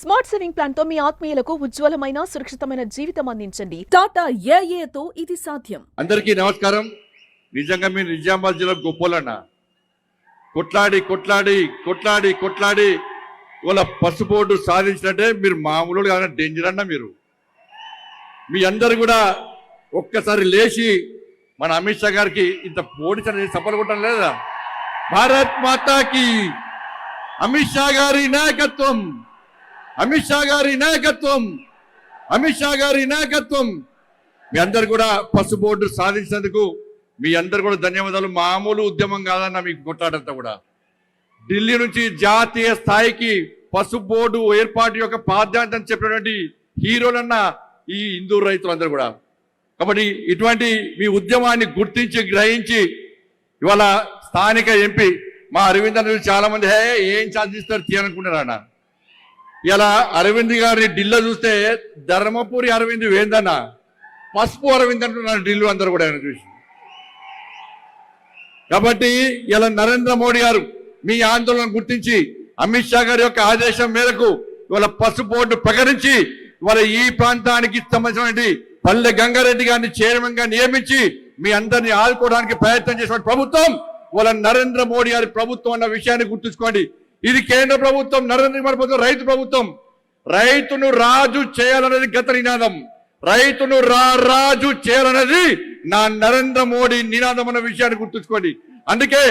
Smart saving plan తో మీ ఆత్మీయులకు ఉజ్వలమైన సురక్షితమైన జీవితం అందించండి. టాటా ఏఏతో ఇది సాధ్యం. అందరికీ నమస్కారం. నిజంగా మీరు నిజామాబాద్ జిల్లా గొప్పలన్న కొట్లాడి కొట్లాడి కొట్లాడి కొట్లాడి వాళ్ళ పసుపోటు సాధించినట్టే మీరు మామూలు కాదు, డేంజర్ అన్న. మీరు మీ అందరు కూడా ఒక్కసారి లేచి మన అమిత్ షా గారికి ఇంత పోటీ సఫలు కొట్టడం లేదా? భారత్ మాతాకి అమిత్ షా గారి నాయకత్వం, అమిత్ షా గారి నాయకత్వం, అమిత్ షా గారి నాయకత్వం. మీ అందరు కూడా పసుపోటు సాధించినందుకు మీ అందరు కూడా ధన్యవాదాలు. మామూలు ఉద్యమం కాదన్న మీకు కొట్లాడంతా కూడా. ఢిల్లీ నుంచి జాతీయ స్థాయికి పసుపు బోర్డు ఏర్పాటు యొక్క ప్రాధాన్యతను చెప్పినటువంటి హీరోలన్న ఈ హిందూ రైతులందరూ కూడా. కాబట్టి ఇటువంటి మీ ఉద్యమాన్ని గుర్తించి గ్రహించి ఇవాళ స్థానిక ఎంపీ మా అరవింద్ అన్న చాలా మంది ఏం సాధిస్తారు తీయనుకుంటున్నారన్న. ఇలా అరవింద్ గారిని ఢిల్లో చూస్తే ధర్మపురి అరవింద్ వేందన్న, పసుపు అరవింద్ అంటున్నారు ఢిల్లీ అందరూ కూడా చూసి. కాబట్టి ఇలా నరేంద్ర మోడీ గారు మీ ఆందోళన గుర్తించి అమిత్ షా గారి యొక్క ఆదేశం మేరకు ఇవాళ పసుపు బోర్డు ప్రకటించి ఇవాళ ఈ ప్రాంతానికి సంబంధించినటువంటి పల్లె గంగారెడ్డి గారిని చైర్మన్ గా నియమించి మీ అందరినీ ఆదుకోవడానికి ప్రయత్నం చేసిన ప్రభుత్వం ఇవాళ నరేంద్ర మోడీ గారి ప్రభుత్వం అన్న విషయాన్ని గుర్తుంచుకోండి. ఇది కేంద్ర ప్రభుత్వం, నరేంద్ర మోడీ ప్రభుత్వం రైతు ప్రభుత్వం. రైతును రాజు చేయాలనేది గత నినాదం. రైతును రాజు చేయాలనేది నా నరేంద్ర మోడీ నినాదం అన్న విషయాన్ని గుర్తుంచుకోండి. అందుకే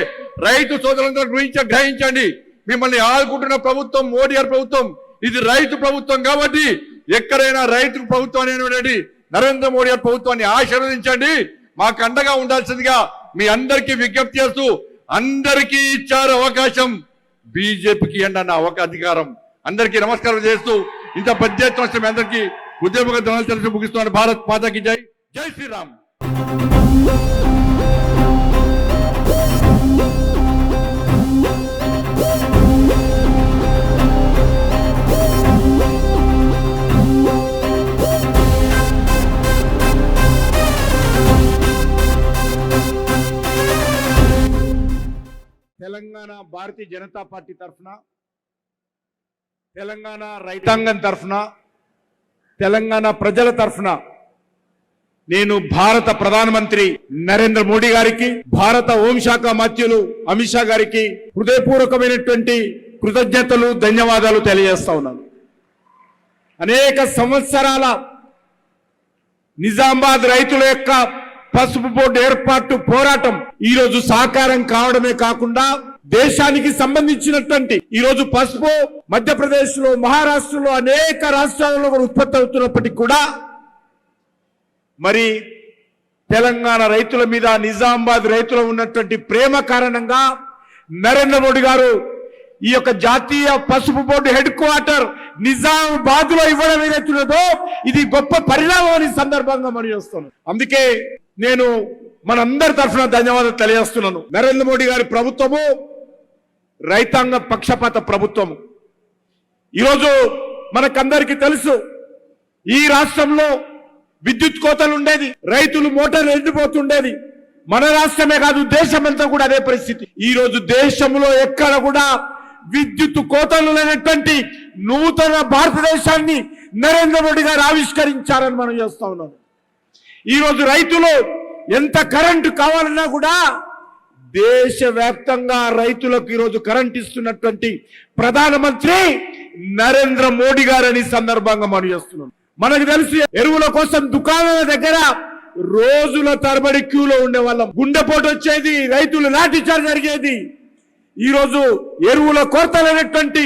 రైతు సోదరులందరూ గ్రహించండి, మిమ్మల్ని ఆదుకుంటున్న ప్రభుత్వం మోడీ గారి ప్రభుత్వం. ఇది రైతు ప్రభుత్వం కాబట్టి ఎక్కడైనా రైతు ప్రభుత్వం అనేటువంటి నరేంద్ర మోడీ గారి ప్రభుత్వాన్ని ఆశీర్వదించండి. మాకు అండగా ఉండాల్సిందిగా మీ అందరికీ విజ్ఞప్తి చేస్తూ, అందరికీ ఇచ్చారు అవకాశం, బీజేపీకి అన్న ఒక అధికారం. అందరికీ నమస్కారం చేస్తూ ఇంత పెద్ద ఎత్తున మీ అందరికీ ఉద్యమ తెలిసి ముగిస్తున్నాను. భారత్ మాతాకి జై, జై శ్రీరామ్. తెలంగాణ భారతీయ జనతా పార్టీ తరఫున, తెలంగాణ రైతాంగం తరఫున, తెలంగాణ ప్రజల తరఫున నేను భారత ప్రధానమంత్రి నరేంద్ర మోడీ గారికి, భారత హోంశాఖ మంత్రులు అమిత్ షా గారికి హృదయపూర్వకమైనటువంటి కృతజ్ఞతలు, ధన్యవాదాలు తెలియజేస్తా ఉన్నాను. అనేక సంవత్సరాల నిజామాబాద్ రైతుల యొక్క పసుపు బోర్డు ఏర్పాటు పోరాటం ఈ రోజు సాకారం కావడమే కాకుండా దేశానికి సంబంధించినటువంటి ఈ రోజు పసుపు మధ్యప్రదేశ్ లో, మహారాష్ట్రలో అనేక రాష్ట్రాలలో కూడా ఉత్పత్తి అవుతున్నప్పటికీ కూడా మరి తెలంగాణ రైతుల మీద, నిజామాబాద్ రైతులు ఉన్నటువంటి ప్రేమ కారణంగా నరేంద్ర మోడీ గారు ఈ యొక్క జాతీయ పసుపు బోర్డు హెడ్ క్వార్టర్ నిజామాబాద్ లో ఇవ్వడం ఏదైతున్నదో ఇది గొప్ప పరిణామం అని సందర్భంగా మనం చేస్తున్నాం. అందుకే నేను మనందరి తరఫున ధన్యవాదాలు తెలియజేస్తున్నాను. నరేంద్ర మోడీ గారి ప్రభుత్వము రైతాంగ పక్షపాత ప్రభుత్వము. ఈరోజు మనకందరికీ తెలుసు, ఈ రాష్ట్రంలో విద్యుత్ కోతలు ఉండేది, రైతులు మోటార్లు ఎండిపోతుండేది. మన రాష్ట్రమే కాదు, దేశమంతా కూడా అదే పరిస్థితి. ఈ రోజు దేశంలో ఎక్కడ కూడా విద్యుత్ కోతలు లేనటువంటి నూతన భారతదేశాన్ని నరేంద్ర మోడీ గారు ఆవిష్కరించారని మనం చేస్తా ఉన్నాం. ఈ రోజు రైతులు ఎంత కరెంటు కావాలన్నా కూడా దేశవ్యాప్తంగా రైతులకు ఈరోజు కరెంట్ ఇస్తున్నటువంటి ప్రధానమంత్రి నరేంద్ర మోడీ గారని సందర్భంగా మనం చేస్తున్నాం. మనకు తెలుసు, ఎరువుల కోసం దుకాణాల దగ్గర రోజుల తరబడి క్యూలో ఉండే వాళ్ళం, గుండెపోటు వచ్చేది, రైతులు లాఠీచార్జ్ జరిగేది. ఈ రోజు ఎరువుల కొరత లేనటువంటి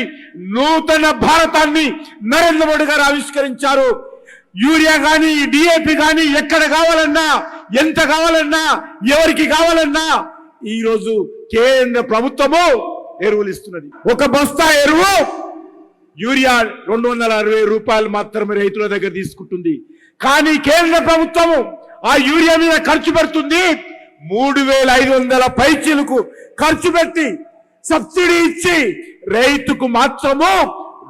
నూతన భారతాన్ని నరేంద్ర మోడీ గారు ఆవిష్కరించారు. యూరియా కానీ, డిఏపి కానీ ఎక్కడ కావాలన్నా, ఎంత కావాలన్నా, ఎవరికి కావాలన్నా ఈ రోజు కేంద్ర ప్రభుత్వము ఎరువులు ఇస్తున్నది. ఒక బస్తా ఎరువు యూరియా 260 రూపాయలు మాత్రమే రైతుల దగ్గర తీసుకుంటుంది. కానీ కేంద్ర ప్రభుత్వము ఆ యూరియా మీద ఖర్చు పెడుతుంది 3500 పైచీలకు ఖర్చు పెట్టి సబ్సిడీ ఇచ్చి రైతుకు మాత్రము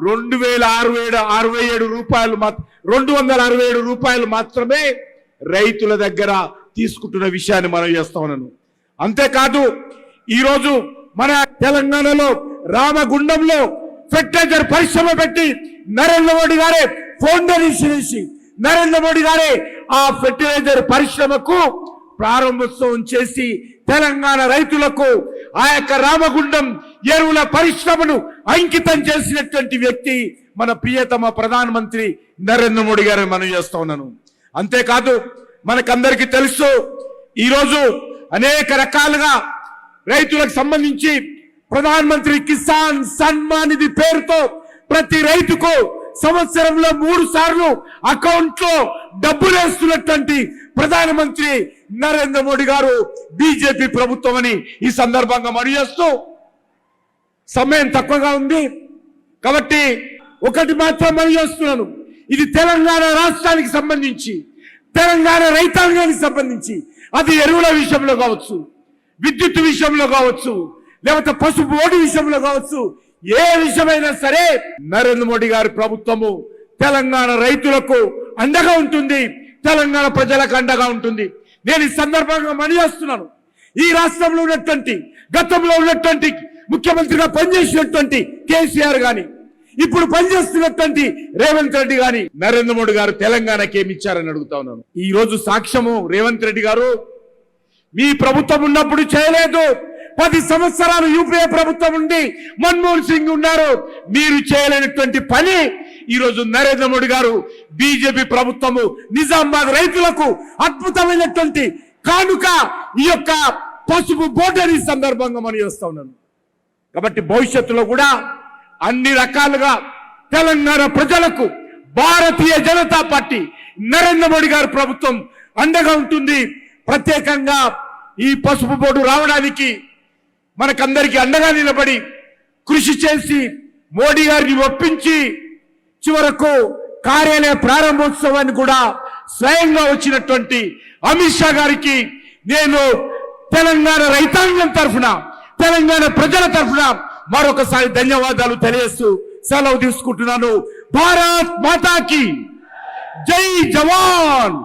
267 రూపాయలు 267 రూపాయలు మాత్రమే రైతుల దగ్గర తీసుకుంటున్న విషయాన్ని మనం చేస్తా ఉన్నాను. అంతేకాదు ఈరోజు మన తెలంగాణలో రామగుండంలో ఫెర్టిలైజర్ పరిశ్రమ పెట్టి నరేంద్ర మోడీ గారే ఫౌండేషన్ వేసి నరేంద్ర మోడీ గారే ఆ ఫెర్టిలైజర్ పరిశ్రమకు ప్రారంభోత్సవం చేసి తెలంగాణ రైతులకు ఆ యొక్క రామగుండం ఎరువుల పరిశ్రమను అంకితం చేసినటువంటి వ్యక్తి మన ప్రియతమ ప్రధానమంత్రి నరేంద్ర మోడీ గారు మనం చేస్తా ఉన్నాను. అంతేకాదు మనకందరికీ తెలుసు, ఈరోజు అనేక రకాలుగా రైతులకు సంబంధించి ప్రధానమంత్రి కిసాన్ సన్మాన్ నిధి పేరుతో ప్రతి రైతుకు సంవత్సరంలో 3 సార్లు అకౌంట్ లో డబ్బులు వేస్తున్నటువంటి ప్రధానమంత్రి నరేంద్ర మోడీ గారు బీజేపీ ప్రభుత్వం అని ఈ సందర్భంగా మనవి చేస్తూ, సమయం తక్కువగా ఉంది కాబట్టి ఒకటి మాత్రం మనవి చేస్తున్నాను. ఇది తెలంగాణ రాష్ట్రానికి సంబంధించి, తెలంగాణ రైతాంగానికి సంబంధించి, అది ఎరువుల విషయంలో కావచ్చు, విద్యుత్ విషయంలో కావచ్చు, లేకపోతే పసుపు ఓడి విషయంలో కావచ్చు, ఏ విషయమైనా సరే నరేంద్ర మోడీ గారి ప్రభుత్వము తెలంగాణ రైతులకు అండగా ఉంటుంది, తెలంగాణ ప్రజలకు అండగా ఉంటుంది. నేను ఈ సందర్భంగా మనవి చేస్తున్నాను, ఈ రాష్ట్రంలో ఉన్నటువంటి గతంలో ఉన్నటువంటి ముఖ్యమంత్రిగా పనిచేసినటువంటి కేసీఆర్ గాని, ఇప్పుడు పనిచేస్తున్నటువంటి రేవంత్ రెడ్డి గాని నరేంద్ర మోడీ గారు తెలంగాణకి ఏమి ఇచ్చారని అడుగుతా ఉన్నాను. ఈ రోజు సాక్ష్యము రేవంత్ రెడ్డి గారు, మీ ప్రభుత్వం ఉన్నప్పుడు చేయలేదు. 10 సంవత్సరాలు యూపీఏ ప్రభుత్వం ఉండి మన్మోహన్ సింగ్ ఉన్నారు, మీరు చేయలేనటువంటి పని ఈ రోజు నరేంద్ర మోడీ గారు బీజేపీ ప్రభుత్వము నిజామాబాద్ రైతులకు అద్భుతమైనటువంటి కానుక ఈ యొక్క పసుపు బోర్డర్ సందర్భంగా మనం చేస్తా ఉన్నాను. కాబట్టి భవిష్యత్తులో కూడా అన్ని రకాలుగా తెలంగాణ ప్రజలకు భారతీయ జనతా పార్టీ నరేంద్ర మోడీ గారి ప్రభుత్వం అండగా ఉంటుంది. ప్రత్యేకంగా ఈ పసుపు బోర్డు రావడానికి మనకందరికీ అండగా నిలబడి కృషి చేసి మోడీ గారిని ఒప్పించి చివరకు కార్యాలయ ప్రారంభోత్సవాన్ని కూడా స్వయంగా వచ్చినటువంటి అమిత్ షా గారికి నేను తెలంగాణ రైతాంగం తరఫున, తెలంగాణ ప్రజల తరఫున మరొకసారి ధన్యవాదాలు తెలియజేస్తూ సెలవు తీసుకుంటున్నాను. భారత్ మాతాకి జై జవాన్.